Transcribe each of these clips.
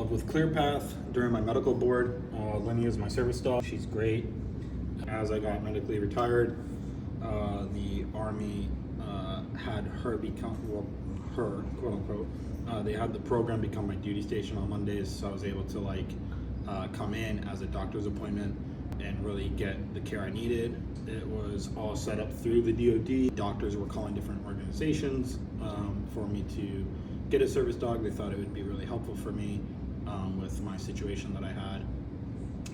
with ClearPath during my medical board. Lenny is my service dog. She's great. As I got medically retired, the Army had her become, well, her, quote unquote, they had the program become my duty station on Mondays, so I was able to come in as a doctor's appointment and really get the care I needed. It was all set up through the DoD. Doctors were calling different organizations for me to get a service dog. They thought it would be really helpful for me with my situation that I had.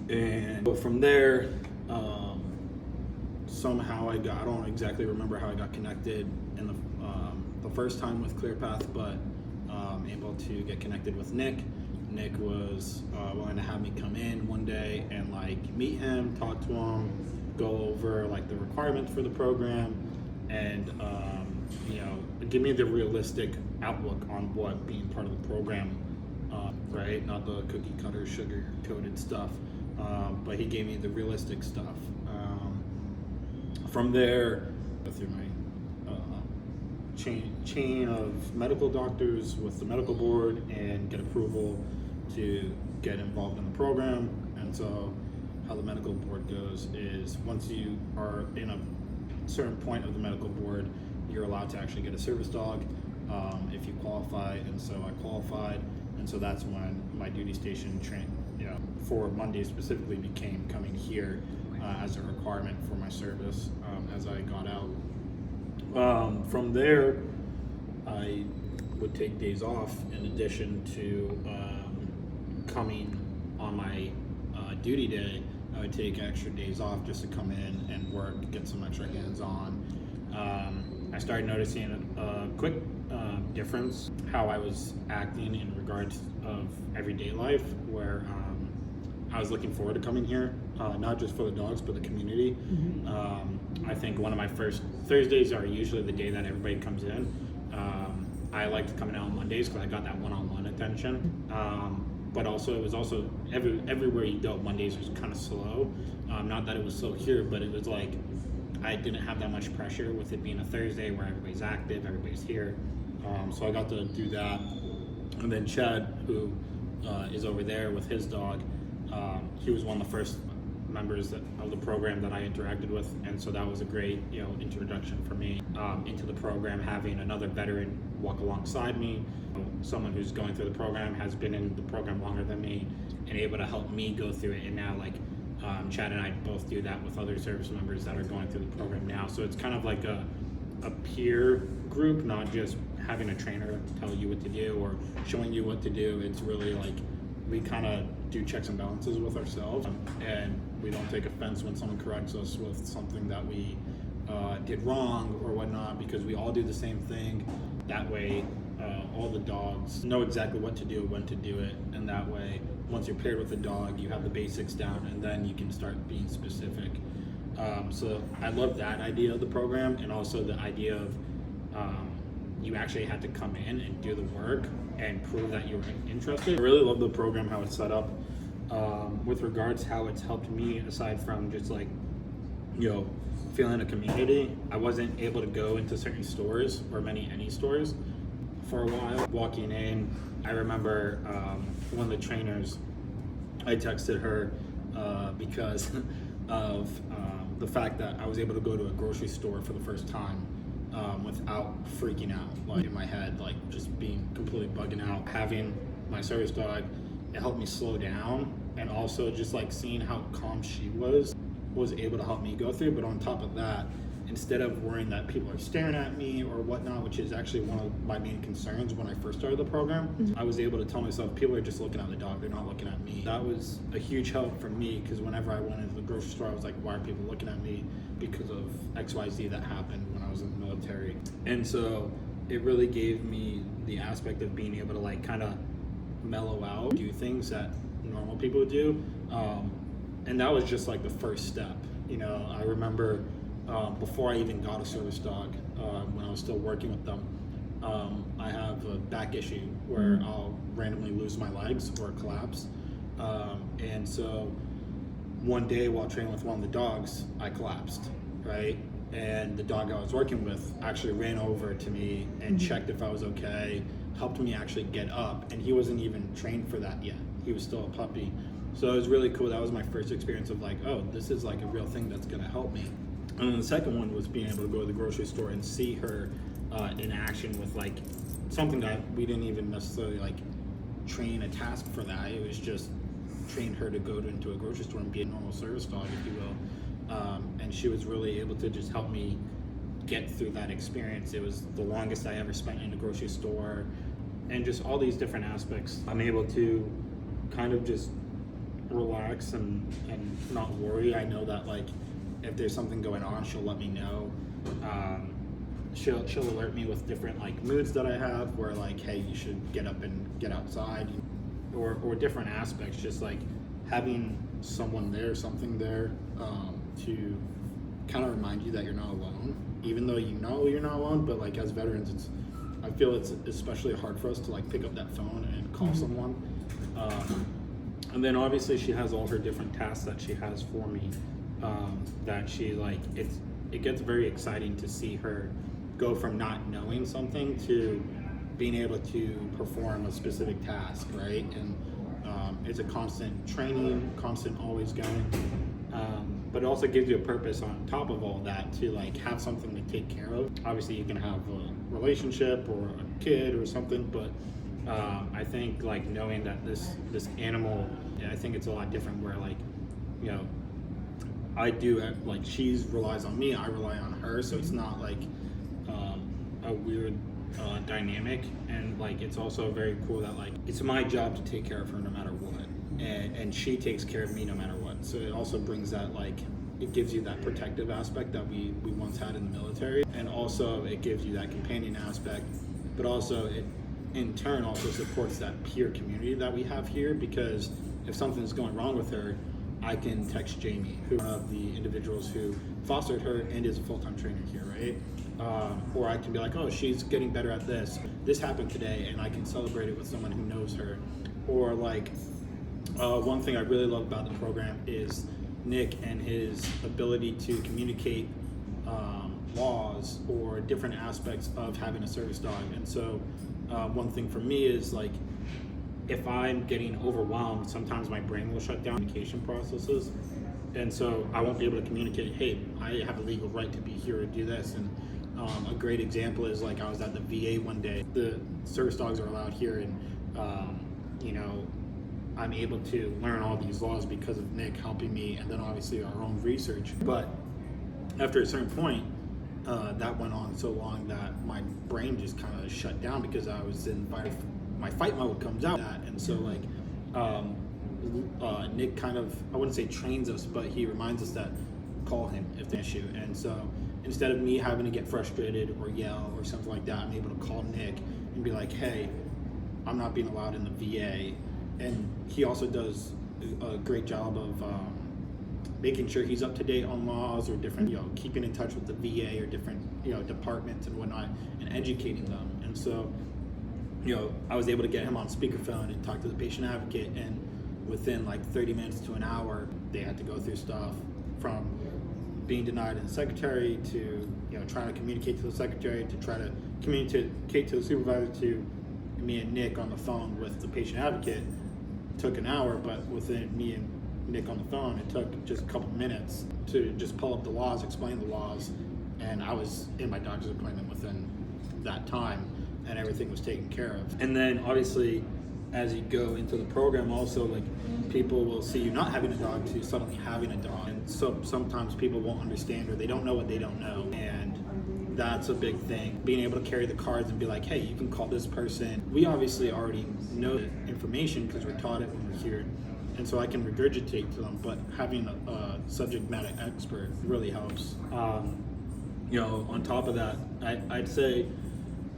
And from there, somehow I don't exactly remember how I got connected in the first time with ClearPath, but able to get connected with Nick. Nick was willing to have me come in one day and meet him, talk to him, go over the requirements for the program, and give me the realistic outlook on what being part of the program, right? Not the cookie cutter, sugar coated stuff, but he gave me the realistic stuff. From there, through my chain of medical doctors with the medical board and get approval to get involved in the program. And so how the medical board goes is once you are in a certain point of the medical board, you're allowed to actually get a service dog if you qualify. And so I qualified, and so that's when my duty station for Monday specifically became coming here as a requirement for my service as I got out. From there, I would take days off in addition to coming on my duty day. I would take extra days off just to come in and work, get some extra hands-on. I started noticing a quick difference how I was acting in regards of everyday life, where I was looking forward to coming here, not just for the dogs, but the community. I think one of my first Thursdays are usually the day that everybody comes in. I like to come in on Mondays because I got that one-on-one attention. But also, it was also everywhere you go, Mondays was kind of slow. Not that it was slow here, but it was I didn't have that much pressure with it being a Thursday where everybody's active, everybody's here. So I got to do that. And then Chad, who is over there with his dog, he was one of the first members of the program that I interacted with, and so that was a great introduction for me into the program, having another veteran walk alongside me, someone who's going through the program, has been in the program longer than me, and able to help me go through it. And now Chad and I both do that with other service members that are going through the program now, so it's kind of like a peer group, not just having a trainer tell you what to do or showing you what to do. It's really we kind of do checks and balances with ourselves, and we don't take offense when someone corrects us with something that we did wrong or whatnot, because we all do the same thing. That way all the dogs know exactly what to do, when to do it, and that way once you're paired with a dog, you have the basics down, and then you can start being specific. So I love that idea of the program, and also the idea of you actually had to come in and do the work and prove that you were interested. I really love the program, how it's set up. With regards how it's helped me, aside from just feeling a community, I wasn't able to go into certain stores or any stores for a while. Walking in, I remember one of the trainers, I texted her because of the fact that I was able to go to a grocery store for the first time without freaking out, in my head, just being completely bugging out. Having my service dog, it helped me slow down, and also just seeing how calm she was able to help me go through. But on top of that, instead of worrying that people are staring at me or whatnot, which is actually one of my main concerns when I first started the program, I was able to tell myself, people are just looking at the dog, they're not looking at me. That was a huge help for me, because whenever I went into the grocery store, I was like, why are people looking at me? Because of XYZ that happened when I was in the military. And so it really gave me the aspect of being able to kind of mellow out, do things that normal people do. And that was just the first step. I remember before I even got a service dog, when I was still working with them, I have a back issue where I'll randomly lose my legs or collapse. And so one day while training with one of the dogs, I collapsed, right? And the dog I was working with actually ran over to me and checked if I was okay, helped me actually get up, and he wasn't even trained for that yet. He was still a puppy. So it was really cool. That was my first experience of like, oh, this is like a real thing that's gonna help me. And then the second one was being able to go to the grocery store and see her in action with like something that we didn't even necessarily like train a task for that. It was just train her to go into a grocery store and be a normal service dog, if you will. And she was really able to just help me get through that experience. It was the longest I ever spent in a grocery store, and just all these different aspects. I'm able to kind of just relax and not worry. I know that like if there's something going on, she'll let me know. She'll alert me with different like moods that I have, where like, hey, you should get up and get outside, or different aspects. Just like having someone there, something there, to kind of remind you that you're not alone, even though you know you're not alone. But like as veterans, I feel it's especially hard for us to like pick up that phone and call someone. And then obviously she has all her different tasks that she has for me, that she like, it gets very exciting to see her go from not knowing something to being able to perform a specific task, right? And it's a constant training, constant always going, but it also gives you a purpose on top of all that to like have something to take care of. Obviously you can have a relationship or a kid or something, but I think like knowing that this animal, I think it's a lot different, where like, you know, I do have, like, she relies on me, I rely on her, so it's not like a weird dynamic. And like it's also very cool that like it's my job to take care of her no matter what, and she takes care of me no matter what. So it also brings that like, it gives you that protective aspect that we once had in the military, and also it gives you that companion aspect, but also it in turn also supports that peer community that we have here, because if something's going wrong with her, I can text Jamie, who one of the individuals who fostered her and is a full-time trainer here, right? Or I can be like, oh, she's getting better at this. This happened today, and I can celebrate it with someone who knows her. Or like, one thing I really love about the program is Nick and his ability to communicate laws or different aspects of having a service dog. And so one thing for me is like, if I'm getting overwhelmed, sometimes my brain will shut down communication processes, and so I won't be able to communicate, hey, I have a legal right to be here or do this. And a great example is like I was at the VA one day. The service dogs are allowed here, and you know, I'm able to learn all these laws because of Nick helping me, and then obviously our own research. But after a certain point, that went on so long that my brain just kind of shut down, because I was in my fight mode comes out. And so like Nick kind of, I wouldn't say trains us, but he reminds us that call him if the issue. And so instead of me having to get frustrated or yell or something like that, I'm able to call Nick and be like, hey, I'm not being allowed in the VA. And he also does a great job of making sure he's up to date on laws or different, you know, keeping in touch with the VA or different, you know, departments and whatnot, and educating them. And so, you know, I was able to get him on speakerphone and talk to the patient advocate, and within like 30 minutes to an hour, they had to go through stuff from being denied in the secretary to, you know, trying to communicate to the secretary, to try to communicate to the supervisor, to me and Nick on the phone with the patient advocate. It took an hour, but within me and Nick on the phone, it took just a couple minutes to just pull up the laws, explain the laws, and I was in my doctor's appointment within that time, and everything was taken care of. And then obviously as you go into the program also, like, people will see you not having a dog to suddenly having a dog, and so sometimes people won't understand, or they don't know what they don't know, and that's a big thing. Being able to carry the cards and be like, hey, you can call this person. We obviously already know the information because we're taught it when we're here, and so I can regurgitate to them, but having a subject matter expert really helps. You know, on top of that, I'd say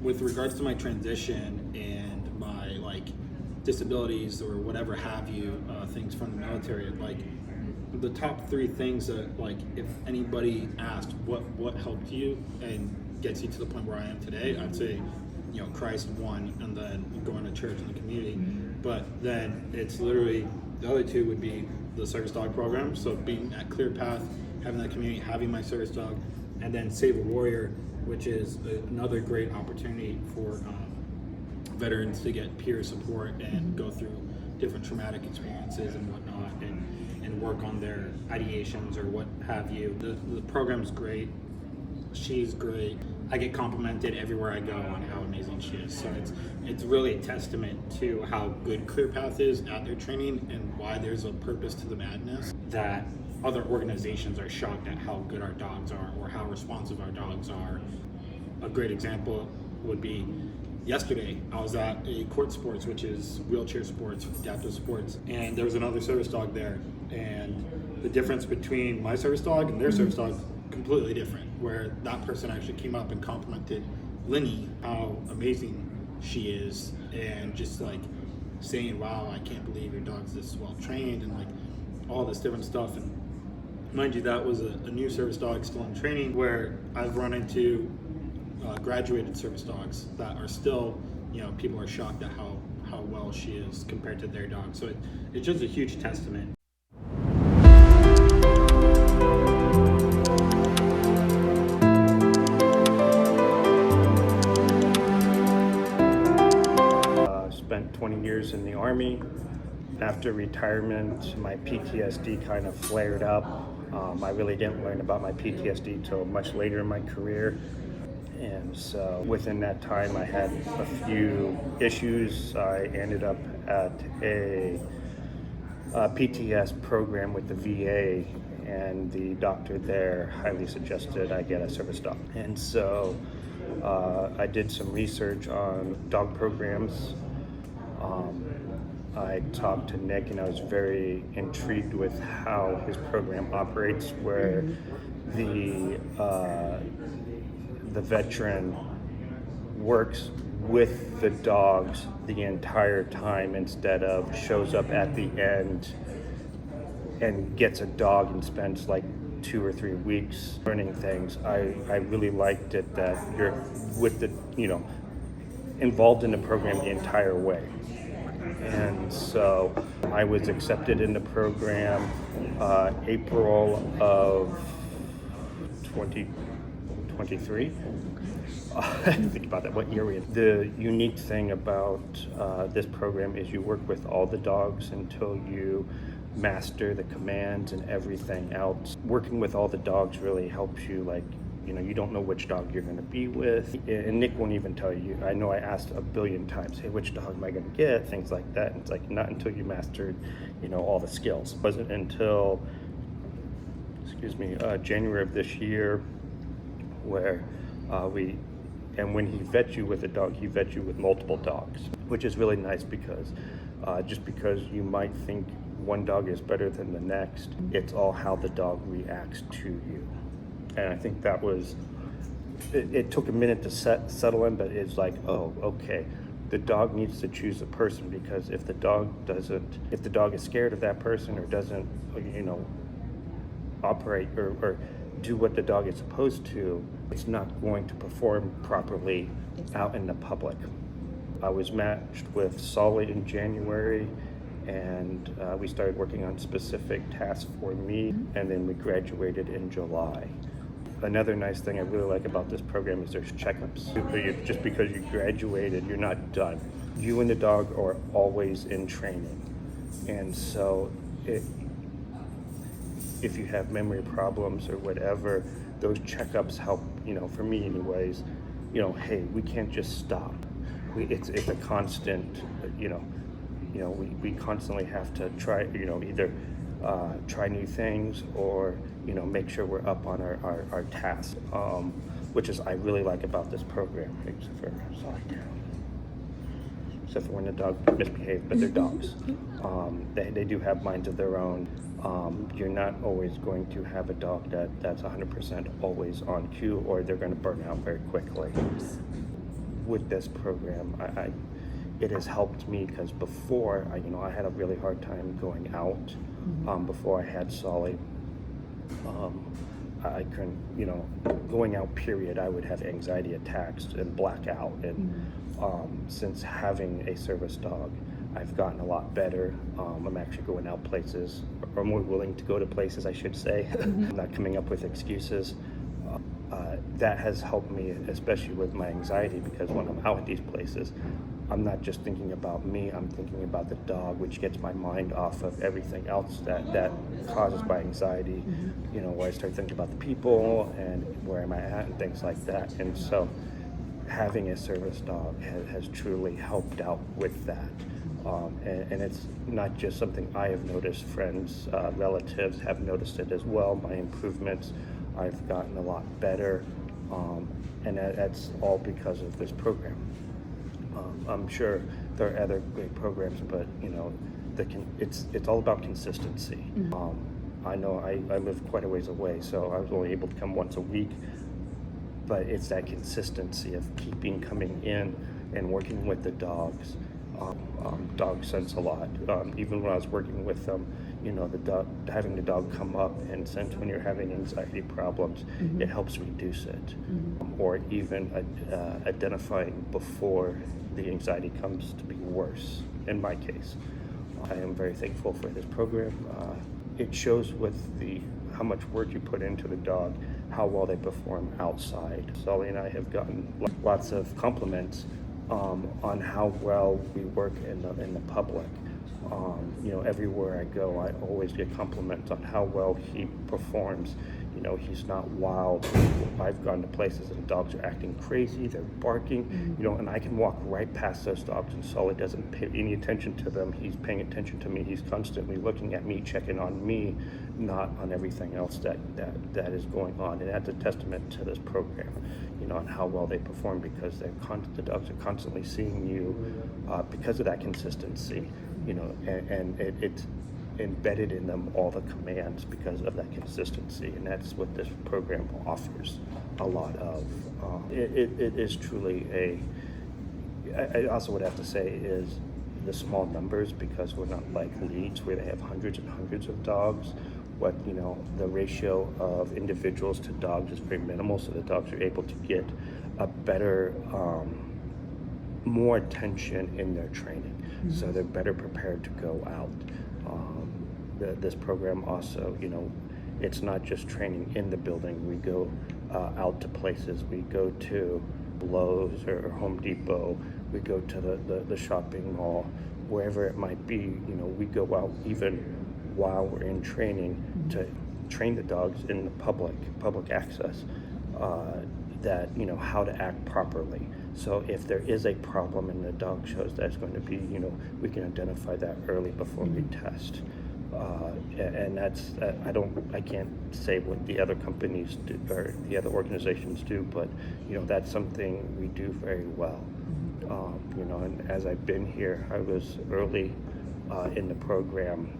with regards to my transition and my like disabilities or whatever have you, things from the military, like the top three things that, like, if anybody asked what helped you and gets you to the point where I am today, I'd say, you know, Christ one, and then going to church and the community. But then it's literally, the other two would be the service dog program. So being at Clear Path, having that community, having my service dog, and then Save a Warrior, which is another great opportunity for veterans to get peer support and go through different traumatic experiences and whatnot, and work on their ideations or what have you. The program's great. She's great. I get complimented everywhere I go on how amazing she is. So it's really a testament to how good ClearPath is at their training and why there's a purpose to the madness, that other organizations are shocked at how good our dogs are or how responsive our dogs are. A great example would be yesterday. I was at a Court Sports, which is wheelchair sports, adaptive sports, and there was another service dog there. And the difference between my service dog and their service dog completely different, where that person actually came up and complimented Linny how amazing she is, and just like saying, wow, I can't believe your dog's this well trained, and like all this different stuff. And mind you, that was a new service dog still in training, where I've run into graduated service dogs that are still, people are shocked at how well she is compared to their dog. So it's just a huge testament. Spent 20 years in the Army. After retirement, my PTSD kind of flared up. I really didn't learn about my PTSD till much later in my career. And so within that time, I had a few issues. I ended up at a PTS program with the VA, and the doctor there highly suggested I get a service dog. And so I did some research on dog programs. I talked to Nick, and I was very intrigued with how his program operates, where the veteran works with the dogs the entire time instead of shows up at the end and gets a dog and spends like 2 or 3 weeks learning things. I really liked it that you're with the, involved in the program the entire way. And so I was accepted in the program April of 2023. I have to think about that. What year we in? The unique thing about this program is you work with all the dogs until you master the commands and everything else. Working with all the dogs really helps you, you don't know which dog you're going to be with. And Nick won't even tell you. I know I asked a billion times, hey, which dog am I going to get? Things like that. And it's like, not until you mastered, all the skills. It wasn't until, January of this year where when he vets you with a dog, he vets you with multiple dogs, which is really nice because just because you might think one dog is better than the next, it's all how the dog reacts to you. And I think that was, it took a minute to settle in, but it's like, oh, okay. The dog needs to choose a person, because if the dog is scared of that person or doesn't, operate or do what the dog is supposed to, it's not going to perform properly out in the public. I was matched with Solid in January, and we started working on specific tasks for me, and then we graduated in July. Another nice thing I really like about this program is there's checkups. Just because you graduated, you're not done. You and the dog are always in training. And so if you have memory problems or whatever, those checkups help, for me anyways, hey, we can't just stop. It's a constant, we constantly have to try, either try new things or, make sure we're up on our tasks, which is I really like about this program, except for when the dog misbehaves, but they're dogs. They do have minds of their own. You're not always going to have a dog that's 100% always on cue, or they're going to burn out very quickly. With this program, it has helped me, because before, I had a really hard time going out. Before I had Solly, I couldn't, going out period, I would have anxiety attacks and black out. And since having a service dog, I've gotten a lot better. I'm actually going out places, or more willing to go to places, I should say. I'm not coming up with excuses. That has helped me, especially with my anxiety, because when I'm out at these places, I'm not just thinking about me, I'm thinking about the dog, which gets my mind off of everything else that causes my anxiety, where I start thinking about the people and where am I at and things like that. And so having a service dog has truly helped out with that. And it's not just something I have noticed, friends, relatives have noticed it as well, my improvements. I've gotten a lot better, and that's all because of this program. I'm sure there are other great programs, but it's all about consistency. I know I live quite a ways away, so I was only able to come once a week, but it's that consistency of coming in and working with the dogs. Dogs sense a lot. Even when I was working with them, having the dog come up and sense when you're having anxiety problems, it helps reduce it. Or even identifying before the anxiety comes to be worse, in my case. I am very thankful for this program. It shows with how much work you put into the dog, how well they perform outside. Sully and I have gotten lots of compliments on how well we work in the public. Everywhere I go, I always get compliments on how well he performs. He's not wild. I've gone to places and dogs are acting crazy, they're barking, and I can walk right past those dogs and Sully doesn't pay any attention to them. He's paying attention to me. He's constantly looking at me, checking on me, not on everything else that is going on. And that's a testament to this program, on how well they perform, because the dogs are constantly seeing you because of that consistency, and it's embedded in them, all the commands, because of that consistency. And that's what this program offers a lot of. It is truly I also would have to say is the small numbers, because we're not like Leeds where they have hundreds and hundreds of dogs. The ratio of individuals to dogs is very minimal, so the dogs are able to get a better, more attention in their training, so they're better prepared to go out. This program also, it's not just training in the building. We go out to places. We go to Lowe's or Home Depot. We go to the shopping mall, wherever it might be. We go out even while we're in training to train the dogs in the public access, that how to act properly. So if there is a problem and the dog shows that's going to be, we can identify that early before we test. And that's I can't say what the other companies do or the other organizations do, but that's something we do very well. And as I've been here, I was early in the program.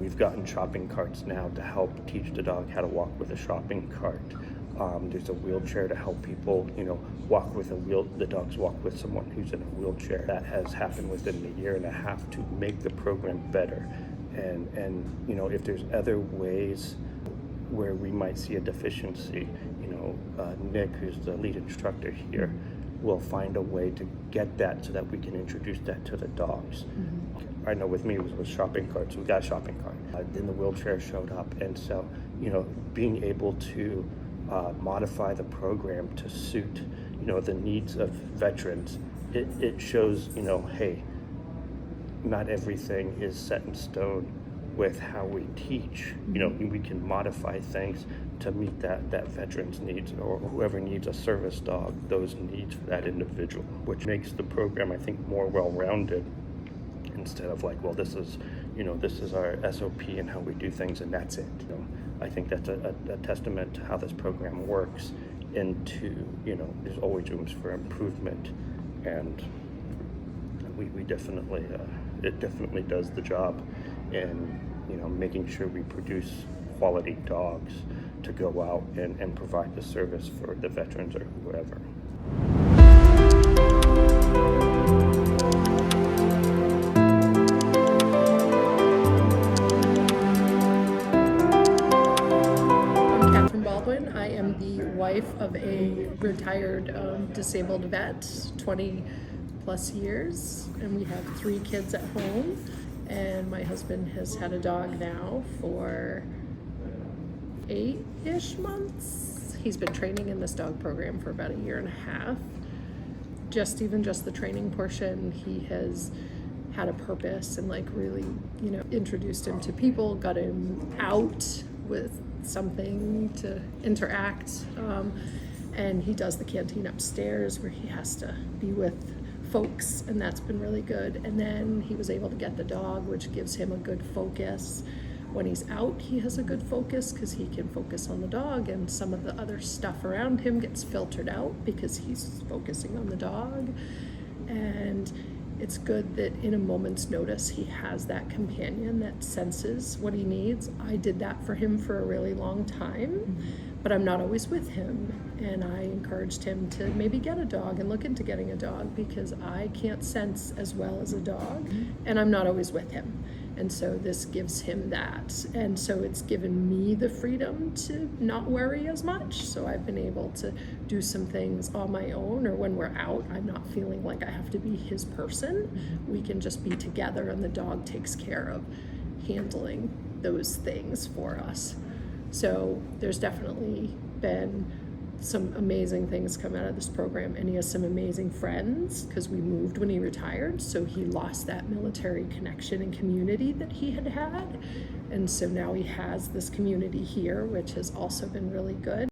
We've gotten shopping carts now to help teach the dog how to walk with a shopping cart. There's a wheelchair to help people, walk with the dogs walk with someone who's in a wheelchair. That has happened within a year and a half to make the program better. And if there's other ways where we might see a deficiency, Nick, who's the lead instructor here, will find a way to get that so that we can introduce that to the dogs. I know with me it was with shopping carts. We got a shopping cart. Then the wheelchair showed up, and so being able to modify the program to suit the needs of veterans, it shows hey, not everything is set in stone with how we teach. We can modify things to meet that veteran's needs, or whoever needs a service dog, those needs for that individual, which makes the program, I think, more well-rounded, instead of like, well, this is our SOP and how we do things and that's it. I think that's a testament to how this program works, into there's always rooms for improvement, and we definitely it definitely does the job in making sure we produce quality dogs to go out and provide the service for the veterans or whoever. I'm Catherine Baldwin. I am the wife of a retired disabled vet, 20 plus years, and we have 3 kids at home, and my husband has had a dog now for 8-ish months. He's been training in this dog program for about 1.5 years. just the training portion, he has had a purpose and like really, you know, introduced him to people, got him out with something to interact. And he does the canteen upstairs where he has to be with folks, and that's been really good. And then he was able to get the dog, which gives him a good focus. When he's out, he has a good focus because he can focus on the dog, and some of the other stuff around him gets filtered out because he's focusing on the dog. And it's good that in a moment's notice he has that companion that senses what he needs. I did that for him for a really long time, but I'm not always with him. And I encouraged him to maybe get a dog and look into getting a dog because I can't sense as well as a dog, and I'm not always with him. And so this gives him that. And so it's given me the freedom to not worry as much. So I've been able to do some things on my own, or when we're out, I'm not feeling like I have to be his person. We can just be together, and the dog takes care of handling those things for us. So there's definitely been some amazing things come out of this program, and he has some amazing friends because we moved when he retired, so he lost that military connection and community that he had, and so now he has this community here, which has also been really good.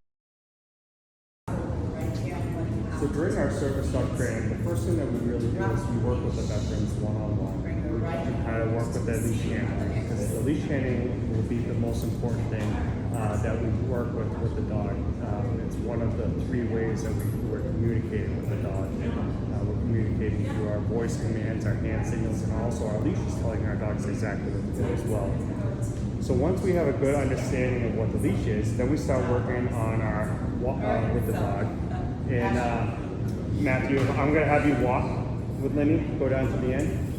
So during our service dog training, the first thing that we really do is we work with the veterans one-on-one. We teach them how to work with their leash handling, because the leash handling will be the most important thing that we work with the dog. It's one of the three ways that we're communicating with the dog. We're communicating through our voice commands, our hand signals, and also our leash is telling our dogs exactly what to do as well. So once we have a good understanding of what the leash is, then we start working on our with the dog. And Matthew, I'm going to have you walk with Lenny, go down to the end.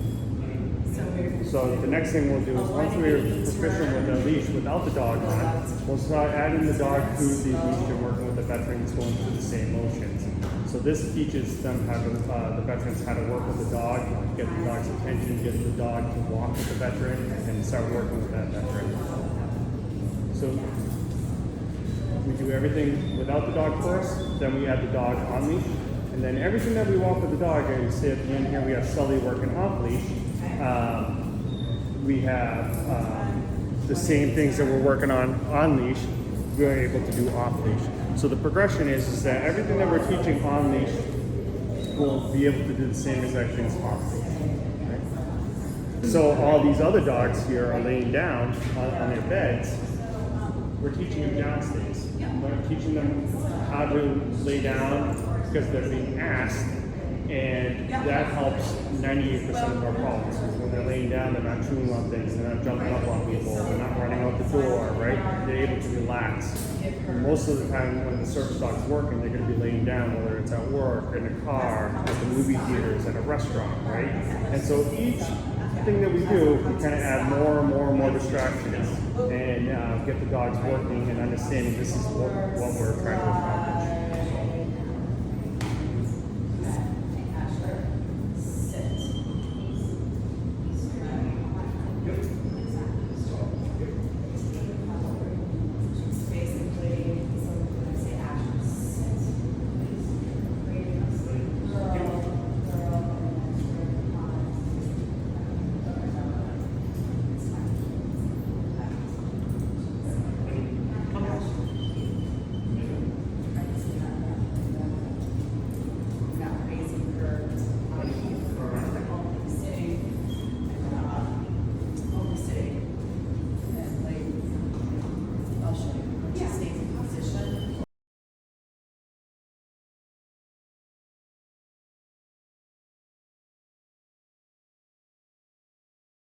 So the next thing we'll do is once we're proficient with the leash without the dog on, we'll start adding the dog to the leash and working with the veterans going through the same motions. So this teaches them how to, the veterans how to work with the dog, get the dog's attention, get the dog to walk with the veteran, and start working with that veteran. So we do everything without the dog first, then we add the dog on leash, and then everything that we walk with the dog, and you see at the end here we have Sully working off leash. We have the same things that we're working on leash, we're able to do off leash. So the progression is that everything that we're teaching on leash will be able to do the same exact things off leash. Right? So all these other dogs here are laying down on their beds. We're teaching them down stays. We're teaching them how to lay down because they're being asked, and that helps 98% of our problems. When they're laying down, they're not chewing on things, they're not jumping up on people, they're not running out the door, right? They're able to relax. And most of the time when the service dog's working, they're going to be laying down, whether it's at work, in a car, at the movie theaters, at a restaurant, right? And so each thing that we do, we kind of add more and more and more distractions and get the dogs working and understanding this is what we're trying to accomplish.